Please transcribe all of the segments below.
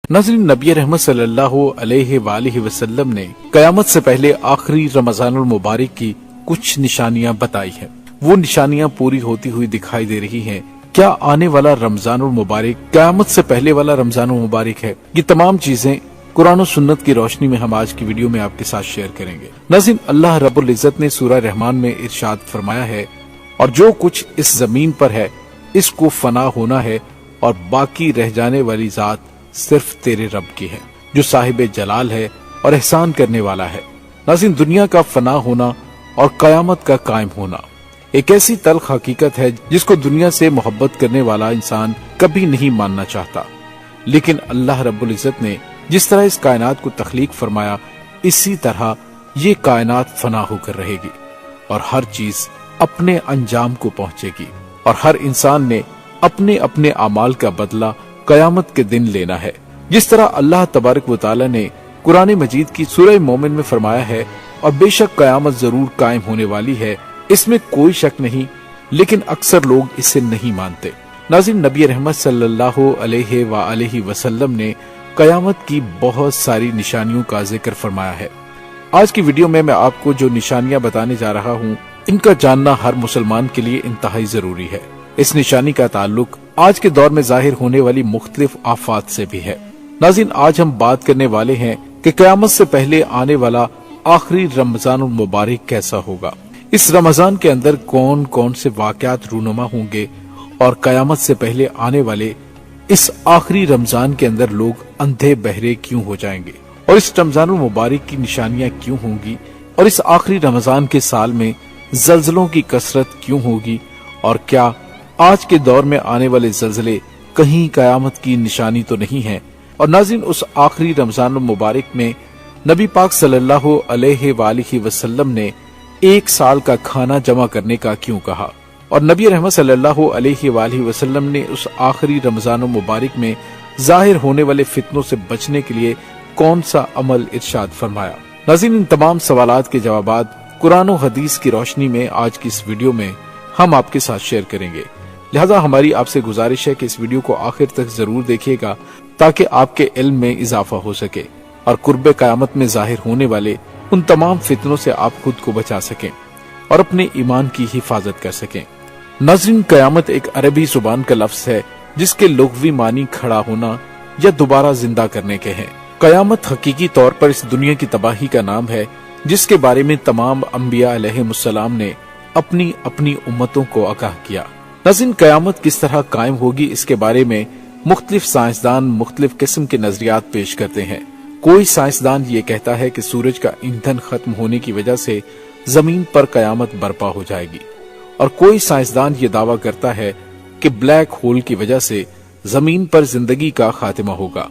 नाज़रीन, नबी रहमत सल्लल्लाहु अलैहि वालिहि वसल्लम ने कयामत से पहले आखिरी रमजानुल मुबारक की कुछ निशानियां बताई हैं। वो निशानियां पूरी होती हुई दिखाई दे रही हैं। क्या आने वाला रमजानुल मुबारक कयामत से पहले वाला रमजानुल मुबारक है? ये तमाम चीजें कुरान और सुन्नत की रोशनी में हम आज की वीडियो में आपके साथ शेयर करेंगे। नाज़रीन, अल्लाह रब्बुल इज्जत ने सूरह रहमान में इरशाद फरमाया है, और जो कुछ इस जमीन पर है इसको फना होना है, और बाकी रह जाने वाली जात सिर्फ तेरे रब की है, जो साहिब जलाल है और एहसान करने वाला है। नाज़रीन, दुनिया का फना होना और कयामत का कायम होना एक ऐसी तल्ख हकीकत है जिसको दुनिया से मोहब्बत करने वाला इंसान कभी नहीं मानना चाहता। लेकिन अल्लाह रब्बुल इज्जत ने जिस तरह इस कायनात को तख्लीक फरमाया, इसी तरह ये कायनात फना होकर रहेगी और हर चीज अपने अंजाम को पहुंचेगी, और हर इंसान ने अपने अपने अमाल का बदला कयामत के दिन लेना है। जिस तरह अल्लाह तबारक व तआला ने कुरान मजीद की सूरह मोमिन में फरमाया है, और बेशक कयामत जरूर कायम होने वाली है, इसमें कोई शक नहीं, लेकिन अक्सर लोग इसे नहीं मानते। नाज़रीन, नबी रहमत सल्लल्लाहु अलैहि वसल्लम ने कयामत की बहुत सारी निशानियों का जिक्र फरमाया है। आज की वीडियो में मैं आपको जो निशानियां बताने जा रहा हूं, इनका जानना हर मुसलमान के लिए इंतहाई जरूरी है। इस निशानी का ताल्लुक आज के दौर में जाहिर होने वाली मुख्तलिफ आफात से भी है। नाज़रीन, आज हम बात करने वाले हैं कि कयामत से पहले आने वाला आखिरी रमजानुल मुबारक कैसा होगा। इस रमजान के अंदर कौन कौन से वाकयात रूनुमा होंगे, और कयामत से पहले आने वाले इस आखिरी रमजान के अंदर लोग अंधे बहरे क्यों हो जाएंगे, और इस रमजानुल मुबारक की निशानियां क्यों होंगी, और इस आखिरी रमजान के साल में जल्जलों की कसरत क्यों होगी, और क्या आज के दौर में आने वाले जल्जले कहीं कयामत की निशानी तो नहीं है। और नाज़रीन, उस आखिरी रमजानुल मुबारक में नबी पाक सल्लल्लाहु अलैहि वसल्लम ने एक साल का खाना जमा करने का क्यों कहा, और नबी रहमत सल्लल्लाहु अलैहि वसल्लम ने उस आखिरी रमजानुल मुबारक में जाहिर होने वाले फितनों से बचने के लिए कौन सा अमल इरशाद फरमाया। नाज़रीन, इन तमाम सवालात के जवाबात कुरान और हदीस की रोशनी में आज की इस वीडियो में हम आपके साथ शेयर करेंगे। लिहाजा हमारी आपसे गुजारिश है कि इस वीडियो को आखिर तक जरूर देखिएगा, ताकि आपके इल्म में इजाफा हो सके और कुर्बे कयामत में जाहिर होने वाले उन तमाम फितनों से आप खुद को बचा सकें और अपने ईमान की हिफाजत कर सकें। नाज़रीन, कयामत एक अरबी जुबान का लफ्ज है जिसके लुग़वी मानी खड़ा होना या दोबारा जिंदा करने के हैं। कयामत हकीकी तौर पर इस दुनिया की तबाही का नाम है, जिसके बारे में तमाम अंबिया अलैहिमुस्सलाम ने अपनी अपनी उम्मतों को आगाह किया। नाज़रीन, कयामत किस तरह कायम होगी, इसके बारे में मुख्तलिफ साइंसदान मुख्तलिफ किस्म के नजरियात पेश करते हैं। कोई साइंसदान ये कहता है कि सूरज का ईंधन खत्म होने की वजह से जमीन पर कयामत बर्पा हो जाएगी, और कोई साइंसदान ये दावा करता है कि ब्लैक होल की वजह से जमीन पर जिंदगी का खात्मा होगा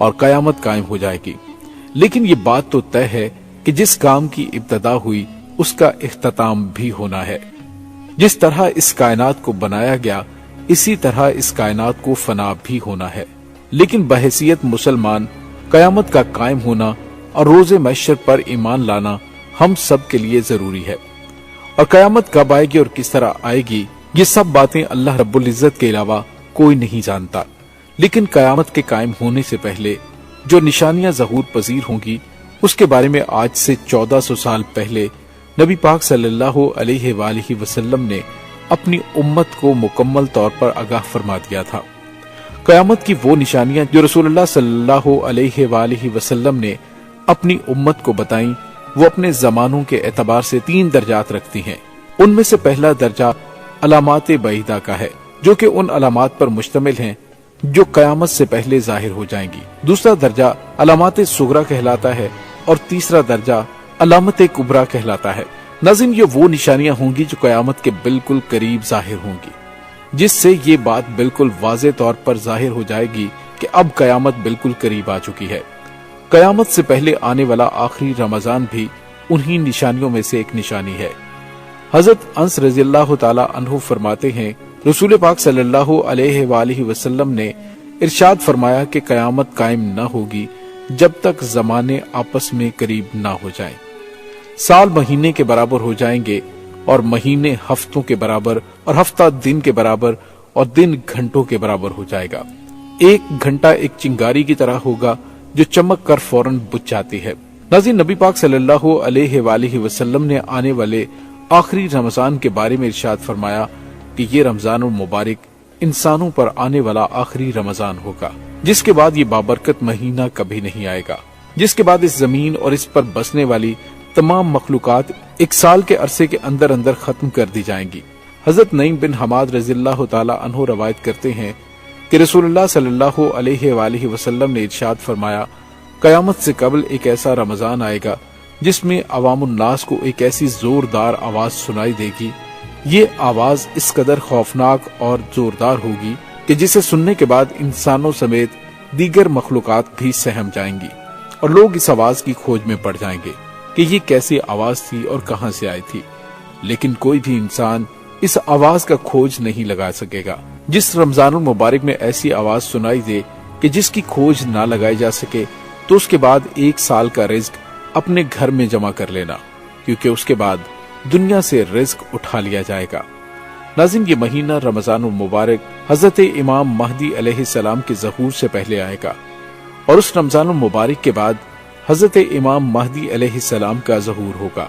और कयामत कायम हो जाएगी। लेकिन ये बात तो तय है कि जिस काम की इब्तदा हुई उसका इख्तिताम भी होना है। जिस तरह इस कायनात को बनाया गया, इसी तरह इस कायनात को फना भी होना है। लेकिन बहैसियत मुसलमान कयामत का कायम होना और रोजे महशर पर ईमान लाना हम सब के लिए जरूरी है। और कयामत कब आएगी और किस तरह आएगी, ये सब बातें अल्लाह रब्बुल इज्जत के अलावा कोई नहीं जानता। लेकिन कयामत के कायम होने से पहले जो निशानियां ज़हूर पजीर होंगी, उसके बारे में आज से 1400 साल पहले नबी पाक सल्लल्लाहु अलैहि वसल्लम ने अपनी उम्मत को मुकम्मल तौर पर आगाह फरमा दिया था। कयामत की वो निशानियां जो रसूलुल्लाह सल्लल्लाहु अलैहि वसल्लम ने अपनी उम्मत को बताई, वो अपने जमानों के एतबार से 3 दर्जात रखती हैं। उनमें से पहला दर्जा अलामात बईदा का है, जो कि उन अलामात पर मुश्तमिल हैं जो कयामत से पहले जाहिर हो जाएंगी। दूसरा दर्जा अलामात सुगरा कहलाता है, और तीसरा दर्जा अलामत कुबरा कहलाता है। नाज़रीन, ये वो निशानियां होंगी जो कयामत के बिल्कुल करीब जाहिर होंगी, जिससे ये बात बिल्कुल वाज़े तौर पर जाहिर हो जाएगी कि अब कयामत बिल्कुल करीब आ चुकी है। कयामत से पहले आने वाला आखिरी रमजान भी उन्हीं निशानियों में से एक निशानी है। हजरत अंस रज़ियल्लाहु ताला अन्हु फरमाते हैं, रसूल पाक सल्लल्लाहु अलैहि वसल्लम ने इरशाद फरमाया कि कयामत कायम न होगी जब तक जमाने आपस में करीब ना हो जाएं। साल महीने के बराबर हो जाएंगे, और महीने हफ्तों के बराबर, और हफ्ता दिन के बराबर, और दिन घंटों के बराबर हो जाएगा। ایک گھنٹہ ایک چنگاری کی طرح ہوگا جو چمک کر فوراً بجھ جاتی ہے۔ ناظرین، نبی پاک صلی اللہ علیہ وآلہ وسلم نے آنے والے آخری رمضان کے بارے میں ارشاد فرمایا کہ یہ رمضان المبارک انسانوں پر آنے والا آخری رمضان ہوگا، جس کے بعد یہ بابرکت مہینہ کبھی نہیں آئے گا، جس کے بعد اس زمین اور اس پر بسنے والی تمام مخلوقات ایک سال کے عرصے کے اندر اندر ختم کر دی جائیں گی۔ حضرت نعیم بن حماد رضی اللہ تعالی عنہ روایت کرتے ہیں کہ رسول اللہ صلی اللہ علیہ وآلہ وسلم نے ارشاد فرمایا، قیامت سے قبل ایک ایسا رمضان آئے گا جس میں عوام الناس کو ایک ایسی زوردار آواز سنائی دے گی، یہ آواز اس قدر خوفناک اور زوردار ہوگی کہ جسے سننے کے بعد انسانوں سمیت دیگر مخلوقات بھی سہم جائیں گی، اور لوگ اس آواز کی کھوج میں پڑ جائیں گے کہ یہ کیسی آواز تھی اور کہاں سے آئی تھی، لیکن کوئی بھی انسان اس آواز کا کھوج نہیں لگا سکے گا۔ جس رمضان المبارک میں ایسی آواز سنائی دے کہ جس کی کھوج نہ لگائی جا سکے، تو اس کے بعد ایک سال کا رزق اپنے گھر میں جمع کر لینا، کیونکہ اس کے بعد دنیا سے رزق اٹھا لیا جائے گا۔ ناظرین، یہ مہینہ رمضان المبارک حضرت امام مہدی علیہ السلام کے ظہور سے پہلے آئے گا، اور اس رمضان المبارک کے بعد حضرت امام مہدی علیہ السلام کا ظہور ہوگا۔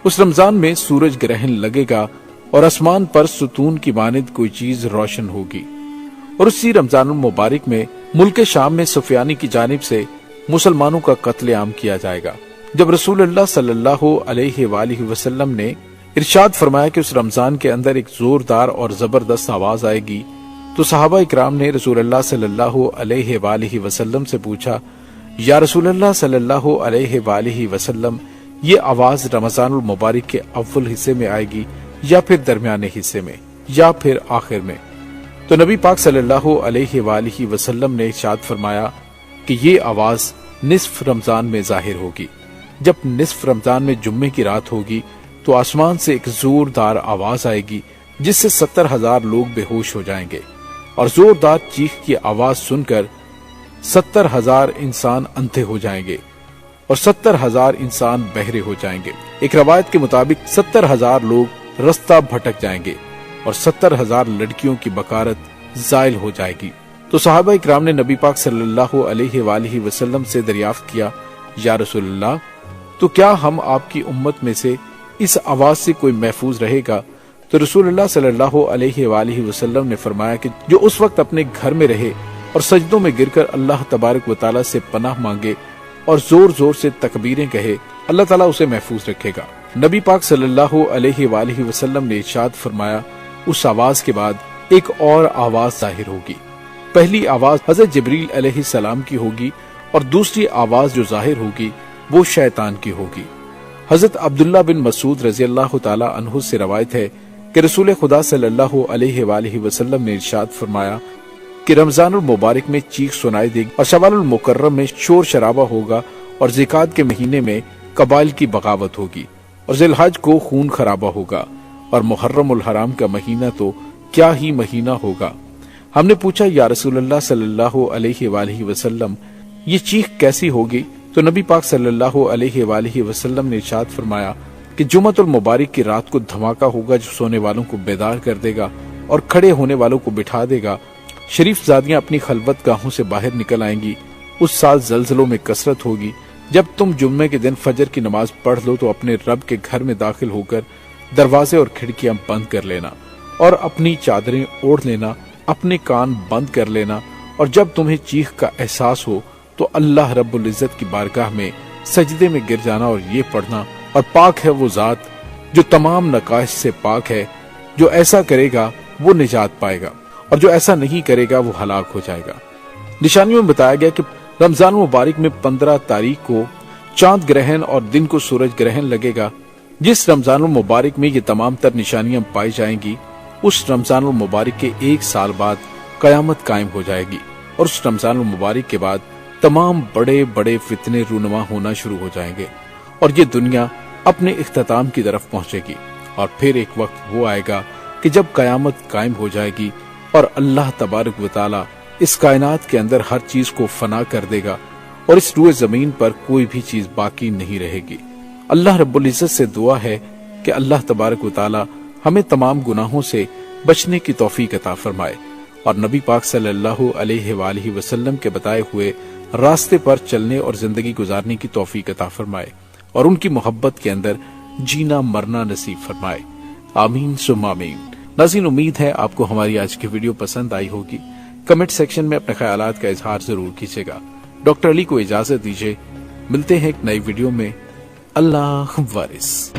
اس رمضان میں سورج گرہن لگے گا اور آسمان پر ستون کی مانند کوئی چیز روشن ہوگی، اور اسی رمضان المبارک میں ملک شام میں سفیانی کی جانب سے مسلمانوں کا قتل عام کیا جائے گا۔ جب رسول اللہ صلی اللہ علیہ وآلہ وسلم نے ارشاد فرمایا کہ اس رمضان کے اندر ایک زوردار اور زبردست آواز آئے گی، تو صحابہ اکرام نے رسول اللہ صلی اللہ علیہ وآلہ وسلم سے پوچھا، یا رسول اللہ صلی اللہ علیہ وآلہ وسلم، یہ آواز رمضان المبارک کے اول حصے میں آئے گی یا پھر درمیانے حصے میں یا پھر آخر میں؟ تو نبی پاک صلی اللہ علیہ وآلہ وسلم نے ارشاد فرمایا کہ یہ آواز نصف رمضان میں ظاہر ہوگی۔ جب نصف رمضان میں جمعے کی رات ہوگی تو آسمان سے ایک زوردار آواز آئے گی جس سے 70,000 لوگ بے ہوش ہو جائیں گے، اور زوردار چیخ کی آواز سن کر 70,000 انسان اندھے ہو جائیں گے اور 70,000 انسان بہرے ہو جائیں گے۔ ایک روایت کے مطابق 70,000 لوگ رستہ بھٹک جائیں گے اور 70,000 لڑکیوں کی بکارت زائل ہو جائے گی۔ تو صحابہ اکرام نے نبی پاک صلی اللہ علیہ وآلہ وسلم سے دریافت کیا، یا رسول اللہ، تو کیا ہم آپ کی امت میں سے اس آواز سے کوئی محفوظ رہے گا؟ تو رسول اللہ صلی اللہ علیہ وآلہ وسلم نے فرمایا کہ جو اس وقت اپنے گھر میں رہے اور سجدوں میں گر کر اللہ تبارک و تعالیٰ سے پناہ مانگے اور زور زور سے تکبیریں کہے، اللہ تعالیٰ اسے محفوظ رکھے گا۔ نبی پاک صلی اللہ علیہ وآلہ وسلم نے ارشاد فرمایا، اس آواز کے بعد ایک اور آواز ظاہر ہوگی۔ پہلی آواز حضرت جبریل علیہ السلام کی ہوگی اور دوسری آواز جو ظاہر ہوگی وہ شیطان کی ہوگی۔ حضرت عبداللہ بن مسعود رضی اللہ تعالی عنہ سے روایت ہے کہ رسول خدا صلی اللہ علیہ وآلہ وسلم نے ارشاد فرمایا کہ رمضان المبارک میں چیخ سنائی دے گی اور شوال المکرم میں شور شرابہ ہوگا، اور ذیقعد کے مہینے میں قبائل کی بغاوت ہوگی، اور ذی الحج کو خون خرابہ ہوگا، اور محرم الحرام کا مہینہ تو کیا ہی مہینہ ہوگا۔ ہم نے پوچھا، یا رسول اللہ صلی اللہ علیہ وآلہ وسلم، یہ چیخ کیسی ہوگی؟ تو نبی پاک صلی اللہ علیہ وآلہ وسلم نے ارشاد فرمایا کہ جمعۃ المبارک کی رات کو دھماکہ ہوگا جو سونے والوں کو بیدار کر دے گا اور کھڑے ہونے والوں کو بٹھا دے گا۔ شریف زادیاں اپنی خلوت گاہوں سے باہر نکل آئیں گی۔ اس سال زلزلوں میں کثرت ہوگی۔ جب تم جمعے کے دن فجر کی نماز پڑھ لو تو اپنے رب کے گھر میں داخل ہو کر دروازے اور کھڑکیاں بند کر لینا اور اپنی چادریں اوڑھ لینا، اپنے کان بند کر لینا، اور جب تمہیں چیخ کا احساس ہو تو اللہ رب العزت کی بارگاہ میں سجدے میں گر جانا اور یہ پڑھنا، اور پاک ہے وہ ذات جو تمام نقائص سے پاک ہے، جو ایسا کرے گا وہ نجات پائے گا اور جو ایسا نہیں کرے گا وہ ہلاک ہو جائے گا۔ نشانیوں میں بتایا گیا کہ رمضان مبارک میں 15 تاریخ کو چاند گرہن اور دن کو سورج گرہن لگے گا۔ جس رمضان المبارک میں یہ تمام تر نشانیاں پائی جائیں گی، اس رمضان المبارک کے 1 سال بعد قیامت قائم ہو جائے گی، اور اس رمضان المبارک کے بعد تمام بڑے بڑے فتنے رونما ہونا شروع ہو جائیں گے، اور یہ دنیا اپنے اختتام کی طرف پہنچے گی۔ اور پھر ایک وقت وہ آئے گا کہ جب قیامت قائم ہو جائے گی اور اللہ تبارک و تعالی اس کائنات کے اندر ہر چیز کو فنا کر دے گا، اور اس روئے زمین پر کوئی بھی چیز باقی نہیں رہے گی۔ اللہ رب العزت سے دعا ہے کہ اللہ تبارک و تعالی ہمیں تمام گناہوں سے بچنے کی توفیق عطا فرمائے، اور نबी पाक सल्लल्लाहु अलैहि वसल्लम के बताए हुए रास्ते पर चलने और जिंदगी गुजारने की तौफीक अता फरमाए और उनकी मोहब्बत के अंदर जीना मरना नसीब फरमाए। आमीन सुम्मा आमीन। नाज़रीन, उम्मीद है आपको हमारी आज की वीडियो पसंद आई होगी। कमेंट सेक्शन में अपने ख्यालात का इजहार जरूर कीजिएगा। डॉक्टर अली को इजाजत दीजिए, मिलते हैं एक नई वीडियो में। अल्लाह वारिस।